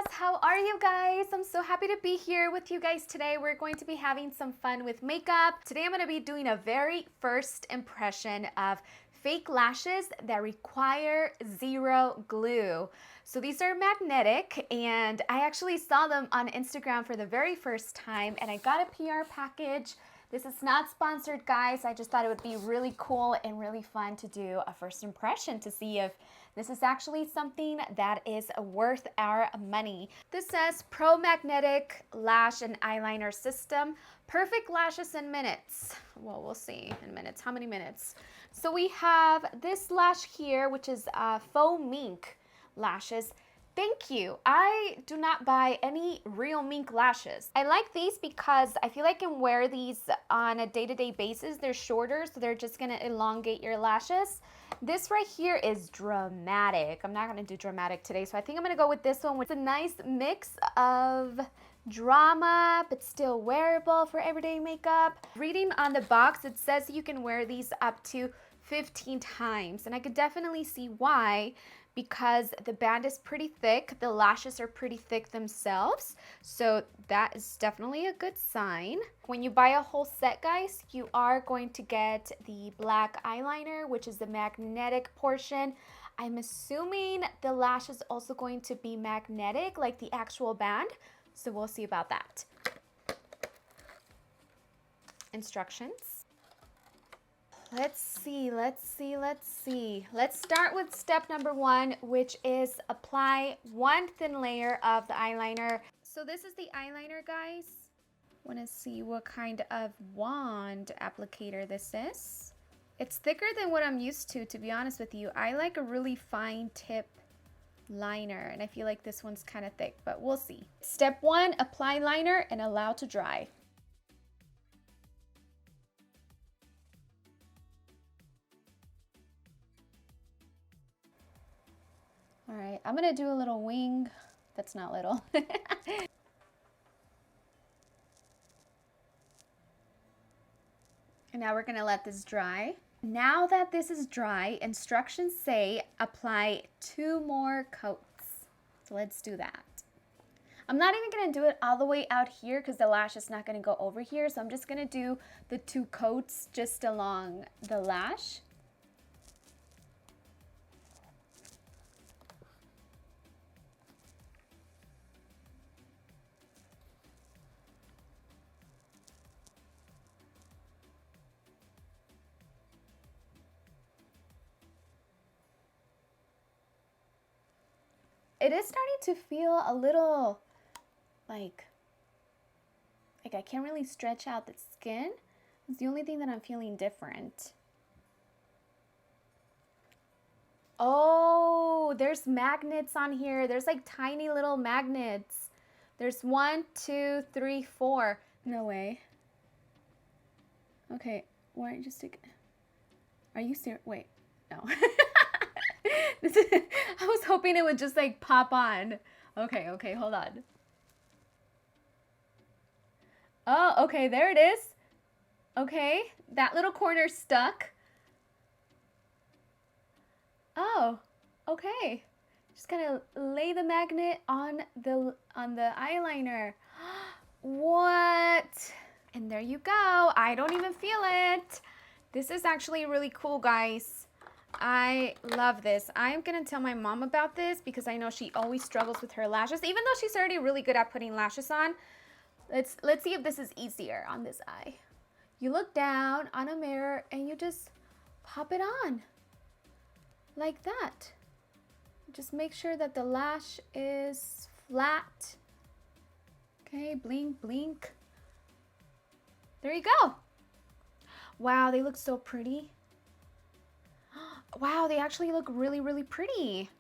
how are you guys? I'm so happy to be here with you guys today. We're going to be having some fun with makeup. Today I'm going to be doing a very first impression of fake lashes that require zero glue. So these are magnetic, and I actually saw them on Instagram for the very first time, and I got a PR package. This is not sponsored, guys. I just thought it would be really cool and really fun to do a first impression to see if this is actually something that is worth our money. This says Pro Magnetic Lash and Eyeliner System. Perfect lashes in minutes. Well, we'll see in minutes. How many minutes? So we have this lash here, which is faux mink lashes. Thank you. I do not buy any real mink lashes. I like these because I feel like I can wear these on a day-to-day basis. They're shorter, so they're just gonna elongate your lashes. This right here is dramatic. I'm not gonna do dramatic today, so I think I'm gonna go with this one, which is a nice mix of drama, but still wearable for everyday makeup. Reading on the box, it says you can wear these up to 15 times, and I could definitely see why, because the band is pretty thick, the lashes are pretty thick themselves, so that is definitely a good sign. When you buy a whole set, guys, you are going to get the black eyeliner, which is the magnetic portion. I'm assuming the lash is also going to be magnetic, like the actual band, so we'll see about that. Instructions. Let's see. Let's start with step number 1, which is apply one thin layer of the eyeliner. So this is the eyeliner, guys. Want to see what kind of wand applicator this is. It's thicker than what I'm used to be honest with you. I like a really fine tip liner, and I feel like this one's kind of thick, but we'll see. Step 1, apply liner and allow to dry. All right, I'm gonna do a little wing. That's not little. And now we're gonna let this dry. Now that this is dry, instructions say apply 2 more coats. So let's do that. I'm not even gonna do it all the way out here because the lash is not gonna go over here. So I'm just gonna do the 2 coats just along the lash. It is starting to feel a little like I can't really stretch out the skin. It's the only thing that I'm feeling different. Oh, there's magnets on here. There's like tiny little magnets. There's 1, 2, 3, 4. No way. Okay, why don't you just take... Are you serious? Wait, no. I was hoping it would just like pop on. Okay, hold on. Oh, okay, there it is. Okay, that little corner stuck. Oh, okay. Just gonna lay the magnet on the eyeliner. What? And there you go. I don't even feel it. This is actually really cool, guys. I love this. I'm gonna tell my mom about this because I know she always struggles with her lashes, even though she's already really good at putting lashes on. Let's see if this is easier on this eye. You look down on a mirror and you just pop it on like that. Just make sure that the lash is flat. Okay, blink, blink. There you go. Wow, they look so pretty. Wow, they actually look really, really pretty.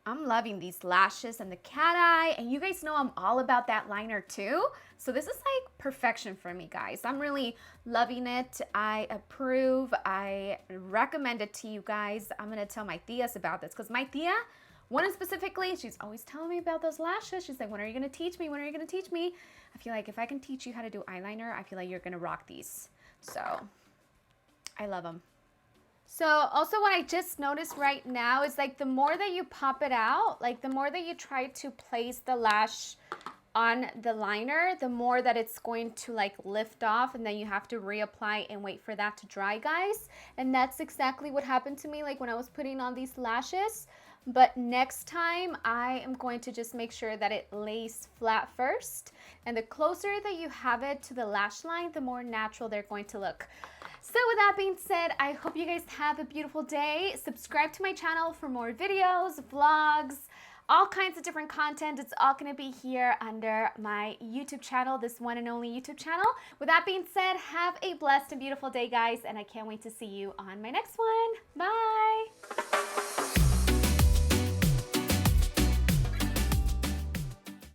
I'm loving these lashes and the cat eye, and you guys know I'm all about that liner too. So this is like perfection for me, guys. I'm really loving it. I approve. I recommend it to you guys. I'm gonna tell my tias about this because my tia, one specifically, she's always telling me about those lashes. She's like, when are you gonna teach me? When are you gonna teach me? I feel like if I can teach you how to do eyeliner, I feel like you're gonna rock these. So I love them. So also what I just noticed right now is like the more that you pop it out, like the more that you try to place the lash on the liner, the more that it's going to like lift off, and then you have to reapply and wait for that to dry, guys. And that's exactly what happened to me like when I was putting on these lashes. But next time I am going to just make sure that it lays flat first. And the closer that you have it to the lash line, the more natural they're going to look. So with that being said, I hope you guys have a beautiful day. Subscribe to my channel for more videos, vlogs, all kinds of different content. It's all gonna be here under my YouTube channel, this one and only YouTube channel. With that being said, have a blessed and beautiful day, guys, and I can't wait to see you on my next one. Bye.